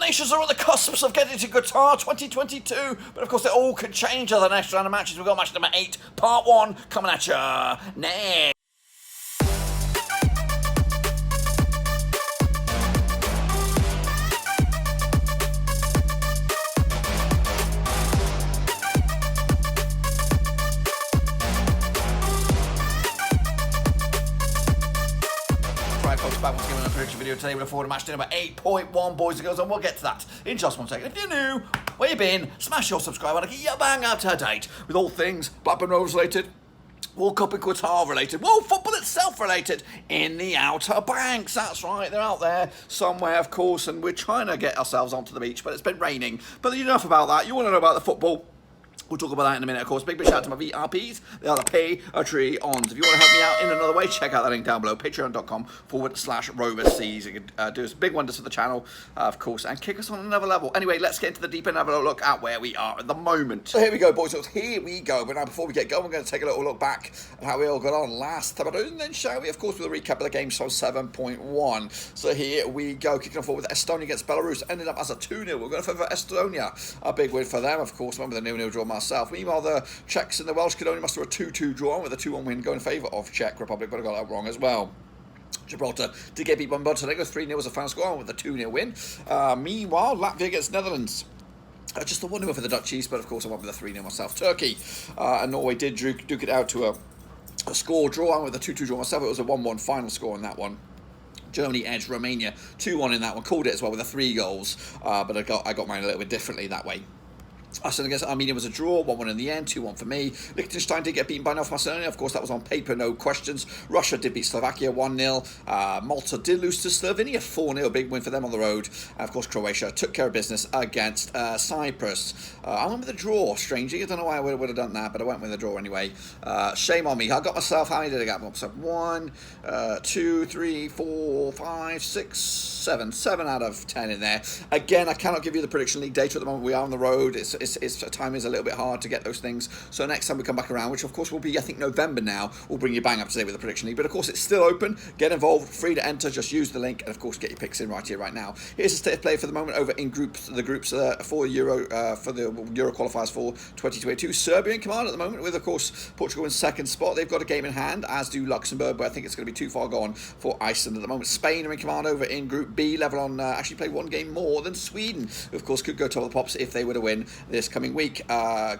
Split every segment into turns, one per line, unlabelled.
nations are at the cusps of getting to Qatar 2022, but of course it all could change at the next round of matches. We've got match number 8, part 1, coming at ya next. Back once again on a prediction video today. We're looking forward to match day number 8.1, boys and girls, and we'll get to that in just one second. If you're new, where you been, smash your subscribe button and get your bang up to date with all things Blackburn Rovers related, World Cup in Qatar related, world football itself related in the Outer Banks. That's right, they're out there somewhere, of course, and we're trying to get ourselves onto the beach, but it's been raining. But enough about that. You want to know about the football? We'll talk about that in a minute, of course. Big shout out to my VRPs. They are the Patreons. If you want to help me out in another way, check out that link down below. Patreon.com/RoversCs. You can do big wonders for the channel, of course, and kick us on another level. Anyway, let's get into the deep end and have a look at where we are at the moment. So here we go, boys. So here we go. But now, before we get going, we're going to take a little look back at how we all got on last time. And then, shall we, of course, with a recap of the game, so 7.1. So here we go. Kicking off forward with Estonia against Belarus. Ended up as a 2-0. We're going to favor Estonia. A big win for them, of course. Remember the 0-0 draw myself. Meanwhile, the Czechs and the Welsh could only muster a 2-2 draw with a 2-1 win going in favour of Czech Republic, but I got that wrong as well. Gibraltar did get beat by Montenegro 3-0 was the final score with a 2-0 win. Meanwhile, Latvia against Netherlands. Just the 1-0 for the Dutchies, but of course I went with a 3-0 myself. Turkey and Norway did duke it out to a score draw. I went with a 2-2 draw myself. It was a 1-1 final score in that one. Germany edged Romania 2-1 in that one. Called it as well with the 3 goals, but I got mine a little bit differently that way. Iceland against Armenia was a draw, 1-1 in the end, 2-1 for me. Liechtenstein did get beaten by North Macedonia, of course that was on paper, no questions. Russia did beat Slovakia 1-0. Malta did lose to Slovenia 4-0, big win for them on the road. And of course Croatia took care of business against Cyprus. I went with a draw, strangely. I don't know why I would have done that, but I went with a draw anyway. Shame on me. I got myself, how many did I get myself? 1, 2, 3, 4, 5, 6, 7 out of 10 in there. Again, I cannot give you the prediction league data at the moment. We are on the road. Time is a little bit hard to get those things. So next time we come back around, which of course will be, I think, November now, we'll bring you bang up to date with the prediction league. But of course, it's still open. Get involved. Free to enter. Just use the link, and of course, get your picks in right here, right now. Here's the state of play for the moment over in the groups for the Euro Qualifiers for 2022. Serbia in command at the moment, with of course Portugal in second spot. They've got a game in hand, as do Luxembourg, but I think it's going to be too far gone for Iceland at the moment. Spain are in command over in Group B, level on actually played one game more than Sweden, who of course could go top of the pops if they were to win this coming week.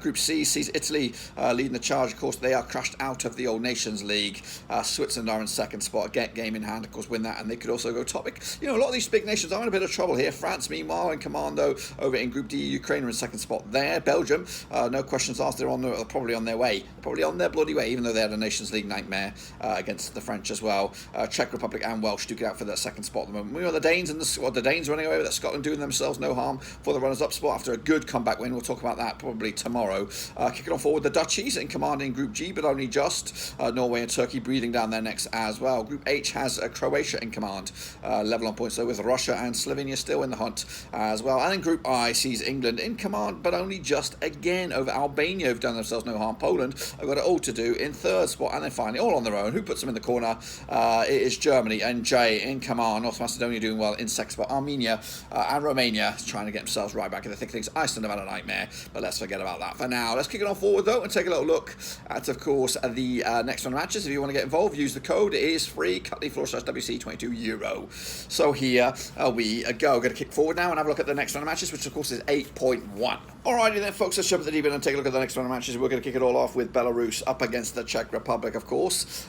Group C sees Italy leading the charge. Of course, they are crashed out of the Old Nations League. Switzerland are in second spot. Get game in hand, of course, win that, and they could also go topic. You know, a lot of these big nations are in a bit of trouble here. France, meanwhile, in command, though, over in Group D. Ukraine are in second spot there. Belgium, no questions asked, they're probably on their way. Probably on their bloody way, even though they had a Nations League nightmare against the French as well. Czech Republic and Welsh duke it out for that second spot at the moment. We know the Danes and the Danes running away with that. Scotland doing themselves no harm for the runners-up spot after a good comeback win. We'll talk about that probably tomorrow. Kicking on forward, the Dutchies in command in Group G, but only just. Norway and Turkey breathing down their necks as well. Group H has Croatia in command, level on points though with Russia and Slovenia still in the hunt as well. And in Group I sees England in command, but only just again over Albania, who've done themselves no harm. Poland have got it all to do in third spot, and then finally all on their own. Who puts them in the corner? It is Germany and J in command. North Macedonia doing well in second spot. Armenia and Romania trying to get themselves right back in the thick of things. Iceland have had a nightmare, but let's forget about that for now. Let's kick it on forward though and take a little look at, of course, the next round of matches. If you want to get involved, use the code. It is free. Cutley/WC22 euro. So here we go. Going to kick forward now and have a look at the next round of matches, which of course is 8.1. Alrighty then, folks. Let's jump at the deep end and take a look at the next round of matches. We're going to kick it all off with Belarus up against the Czech Republic, of course.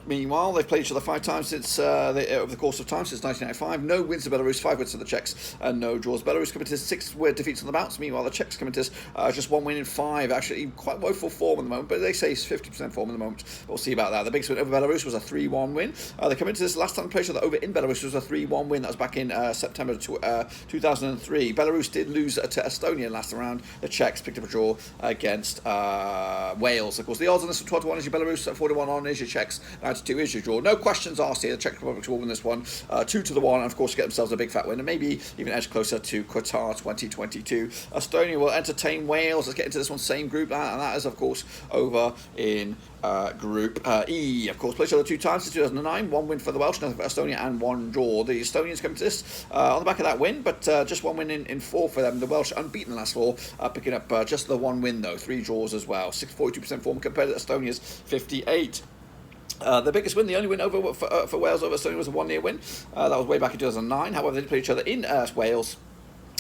Meanwhile, they've played each other 5 times since over the course of time, since 1995. No wins to Belarus, 5 wins to the Czechs, and no draws. Belarus committed 6 defeats on the bounce. Meanwhile, the Czechs committed just 1 win in 5. Actually, quite woeful form at the moment, but they say it's 50% form at the moment. We'll see about that. The biggest win over Belarus was a 3-1 win. They committed this last time they played each other over in Belarus was a 3-1 win. That was back in September 2003. Belarus did lose to Estonia last round. The Czechs picked up a draw against Wales. Of course, the odds on this one 12-1 is your Belarus, 41 on is your Czechs, 92 is your draw. No questions asked here. The Czech Republic will win this one 2-1, and of course get themselves a big fat win and maybe even edge closer to Qatar 2022. Estonia will entertain Wales. Let's get into this one, same group, and that is, of course, over in Group E. Of course, played each other 2 times since 2009. 1 win for the Welsh, nothing for Estonia, and 1 draw. The Estonians come to this on the back of that win, but just 1 win in 4 for them. The Welsh unbeaten the last 4, picking up just the 1 win, though. 3 draws as well. 42% form compared to Estonia's 58%. The biggest win, the only win over for Wales over Estonia was a 1-0 win. That was way back in 2009. However, they did play each other in Wales.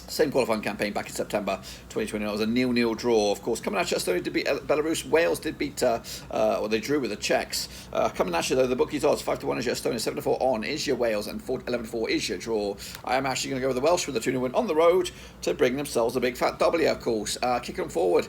Same qualifying campaign back in September 2020. It was a 0-0 draw. Of course, coming at you, Estonia did beat Belarus. Wales did beat, or they drew with the Czechs. Coming at you, though, the bookies odds 5-1 is your Estonia, 7-4 on is your Wales, and 11-4 is your draw. I am actually going to go with the Welsh with the 2-0 win on the road to bring themselves a big fat W, of course. Kicking them forward.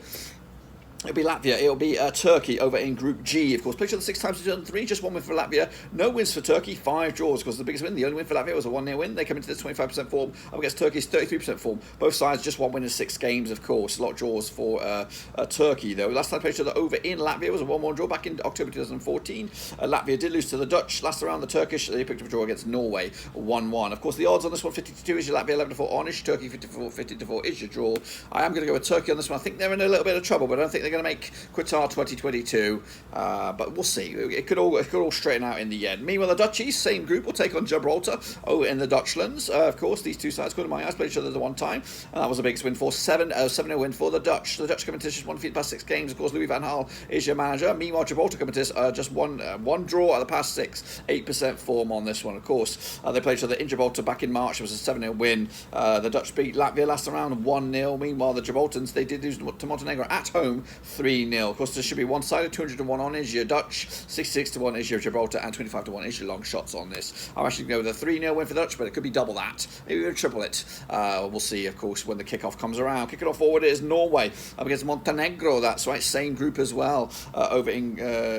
It'll be Latvia, it'll be Turkey over in Group G. Of course, played each other 6 times in 2003, just 1 win for Latvia. No wins for Turkey, 5 draws. Of course, the biggest win, the only win for Latvia was a 1-0 win. They come into this 25% form up against Turkey's 33% form. Both sides just 1 win in 6 games, of course. A lot of draws for Turkey, though. Last time played each other over in Latvia was a 1-1 draw back in October 2014. Latvia did lose to the Dutch. Last round, the Turkish, they picked up a draw against Norway, 1-1. Of course, the odds on this one, 50-2 is your Latvia, 11-4 on is your Turkey, 50-4 is your draw. I am going to go with Turkey on this one. I think they're in a little bit of trouble, but I don't think they're going to make Qatar 2022, but we'll see. It could all straighten out in the end. Meanwhile, the Dutchies, same group, will take on Gibraltar over in the Dutchlands. Of course, these 2 sides, according to my eyes, played each other the 1 time, and that was the biggest win for 7-0 win for the Dutch. The Dutch come into just 1 defeat past 6 games. Of course, Louis van Gaal is your manager. Meanwhile, Gibraltar come into this just one draw at the past 6, 8% form on this one. Of course, they played each other in Gibraltar back in March. It was a 7-0 win. The Dutch beat Latvia last round 1-0. Meanwhile, the Gibraltans, they did lose to Montenegro at home 3-0. Of course, there should be one-sided. 200-1 on is your Dutch, 66-1 is your Gibraltar, and 25-1 is your long shots on this. I'm actually going to go with a 3-0 win for the Dutch, but it could be double that. Maybe we'll triple it. We'll see, of course, when the kickoff comes around. Kicking off forward is Norway up against Montenegro. That's right, same group as well. Over in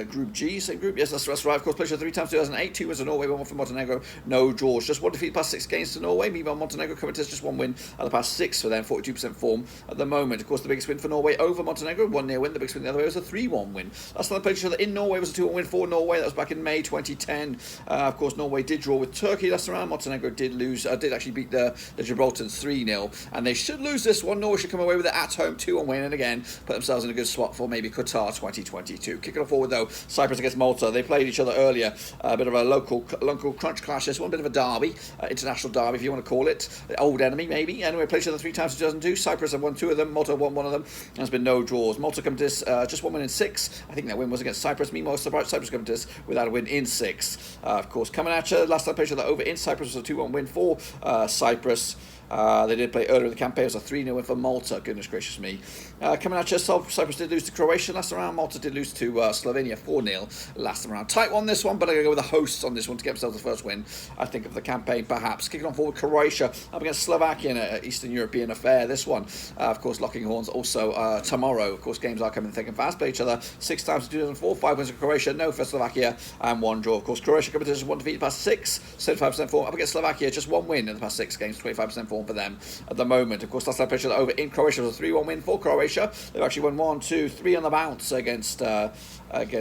Group G, same group. Yes, that's right. Of course, played 3 times 2008. 2 wins for Norway, 1 for Montenegro. No draws. Just 1 defeat past 6 games to Norway. Meanwhile, Montenegro coming to just 1 win at the past 6 for them. 42% form at the moment. Of course, the biggest win for Norway over Montenegro, 1-0 win. The biggest win the other way was a 3-1 win. Last time they played each other in Norway was a 2-1 win for Norway. That was back in May 2010. Of course, Norway did draw with Turkey last round. Montenegro did lose, did actually beat the Gibraltars 3-0, and they should lose this one. Norway should come away with it at home 2-1 win, and again put themselves in a good spot for maybe Qatar 2022. Kicking off forward though, Cyprus against Malta. They played each other earlier. A bit of a local crunch clash. This one, bit of a derby, international derby if you want to call it. The old enemy maybe. Anyway, played each other 3 times in 2002. Cyprus have won 2 of them. Malta won 1 of them. There's been no draws. Malta come to this just 1 win in 6. I think that win was against Cyprus. Meanwhile, Cyprus come to this without a win in 6. Of course, coming at you. Last time played each other over in Cyprus was a 2-1 win for Cyprus. They did play earlier in the campaign. It was a 3-0 win for Malta. Goodness gracious me. Coming at you, Cyprus did lose to Croatia last round. Malta did lose to Slovenia 4-0 last round. Tight one this one, but I'm going to go with the hosts on this one to get themselves the first win, I think, of the campaign, perhaps. Kicking on forward, Croatia up against Slovakia in an Eastern European affair. This one, of course, locking horns also tomorrow. Of course, games are coming thick and fast. Play each other 6 times in 2004. 5 wins for Croatia, no for Slovakia, and 1 draw. Of course, Croatia coming to just 1 defeat past 6, 75% form. Up against Slovakia, just 1 win in the past 6 games, 25% form for them at the moment. Of course, last time played each other over in Croatia was a 3-1 win for Croatia. They've actually won 1, 2, 3 on the bounce against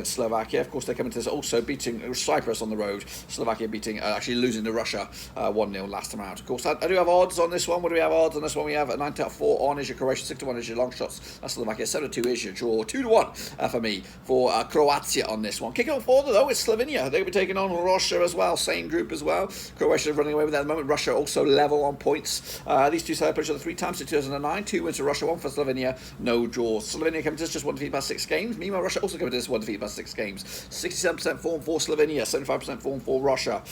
Slovakia. Of course, they're coming to this also beating Cyprus on the road. Slovakia beating, actually losing to Russia 1-0 last time out. Of course, I do have odds on this one. What do we have odds on this one? We have 9-4 on is your Croatia, 6-1 is your long shots. That's Slovakia, 7-2 is your draw, 2-1 for me for Croatia on this one. Kicking off forward though, it's Slovenia. They'll be taking on Russia as well, same group as well. Croatia running away with that at the moment. Russia also level on points. These two sides played each other 3 times in 2009. 2 wins for Russia, 1 for Slovenia, no draws. Slovenia came to this just 1 defeat past 6 games. Meanwhile, Russia also came to this 1 defeat past 6 games. 67% form for Slovenia, 75% form for Russia.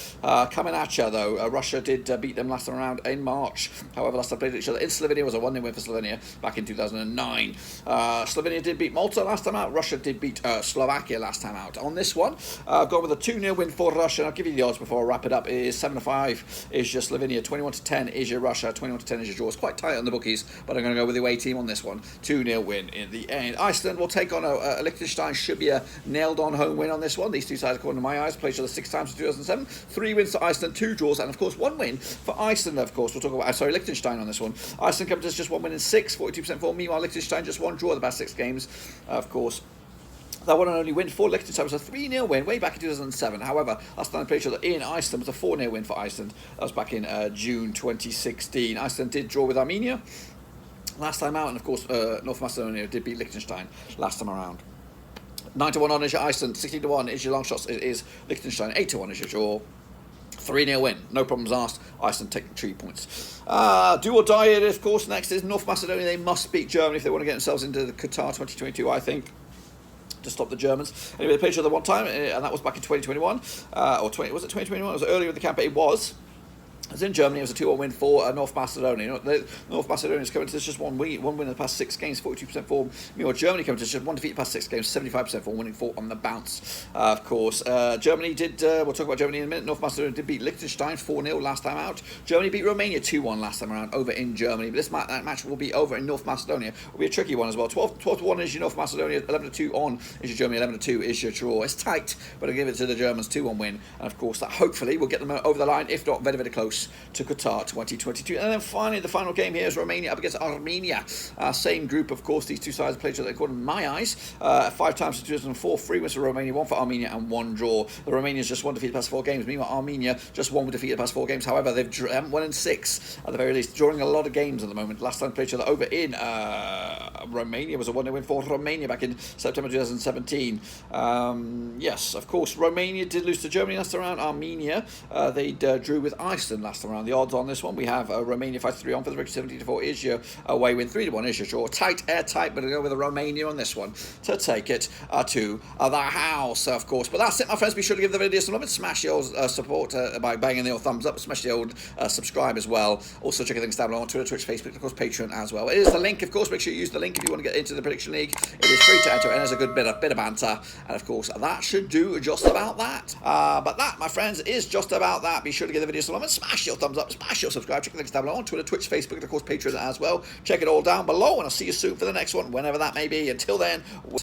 Coming at you though, Russia did beat them last time around in March. However, last time played each other in Slovenia was a 1-0 win for Slovenia back in 2009. Slovenia did beat Malta last time out. Russia did beat Slovakia last time out. On this one, I've gone with a 2-0 win for Russia. And I'll give you the odds before I wrap it up. It is 7-5 is your Slovenia, 21-10 is your Russia, 21-10 is your draw. It's quite tight on the bookies, but I'm going to go with the away team on this one. 2-0 win in the end. Iceland will take on Liechtenstein. Should be a nailed-on home win on this one. These two sides, according to my eyes, played each other 6 times in 2007. 3 wins for Iceland, 2 draws, and of course 1 win for Iceland. Of course, we'll talk about Liechtenstein on this one. Iceland comes to just 1 win in 6, 42% form. Meanwhile, Liechtenstein just 1 draw the past 6 games. Of course, that one and only win for Liechtenstein was a 3-0 win way back in 2007. However, last time they played each other in Iceland was a 4-0 win for Iceland. That was back in June 2016. Iceland did draw with Armenia. last time out, and of course North Macedonia did beat Liechtenstein last time around. 9-1 on is your Iceland, 16-1 is your long shots, it is Liechtenstein, 8-1 is your draw. 3-0 win, no problems asked. Iceland taking 3 points. Do or die it, of course. Next is North Macedonia. They must beat Germany if they want to get themselves into the Qatar 2022, I think, to stop the Germans. Anyway, they played each other one time, and that was back in 2021. Was it 2021? It was earlier in the campaign. It was. It was in Germany. It was a 2-1 win for North Macedonia. North Macedonia's coming to this just one win in the past 6 games, 42% form. Meanwhile, Germany coming to this just 1 defeat in the past 6 games, 75% form, winning 4 on the bounce. Of course, Germany did. We'll talk about Germany in a minute. North Macedonia did beat Liechtenstein 4-0 last time out. Germany beat Romania 2-1 last time around over in Germany. But this match will be over in North Macedonia. It will be a tricky one as well. 12-1 is your North Macedonia. 11-2 on is your Germany. 11-2 is your draw. It's tight, but I'll give it to the Germans. 2-1 win, and of course that hopefully will get them over the line. If not, very very close to Qatar 2022. And then finally, the final game here is Romania up against Armenia. Same group, of course. These two sides played each other, according to my eyes. 5 times in 2004, 3 wins for Romania, 1 for Armenia, and 1 draw. The Romanians just 1 defeat the past 4 games. Meanwhile, Armenia just 1 defeat the past 4 games. However, they've won in 6 at the very least, drawing a lot of games at the moment. Last time they played each other over in Romania was a 1-0 win for Romania back in September 2017. Yes, of course, Romania did lose to Germany last time around. Armenia, they drew with Iceland last time around. The odds on this one, we have Romania 5-3 on for the victory, 70-4 is your away win, 3-1 is your draw. Tight, airtight, but I'll go with a Romania on this one to take it to the house, of course. But that's it, my friends. Be sure to give the video some love and smash the old support by banging the old thumbs up, smash the old subscribe as well. Also check things down below on Twitter, Twitch, Facebook, and of course Patreon as well. It is the link, of course. Make sure you use the link if you want to get into the prediction league. It is free to enter, and there's a good bit of banter, and of course that should do just about that. But that, my friends, is just about that. Be sure to give the video some love and smash your thumbs up, smash your subscribe. Check the links down below on Twitter, Twitch, Facebook, and of course Patreon as well. Check it all down below, and I'll see you soon for the next one, whenever that may be. Until then.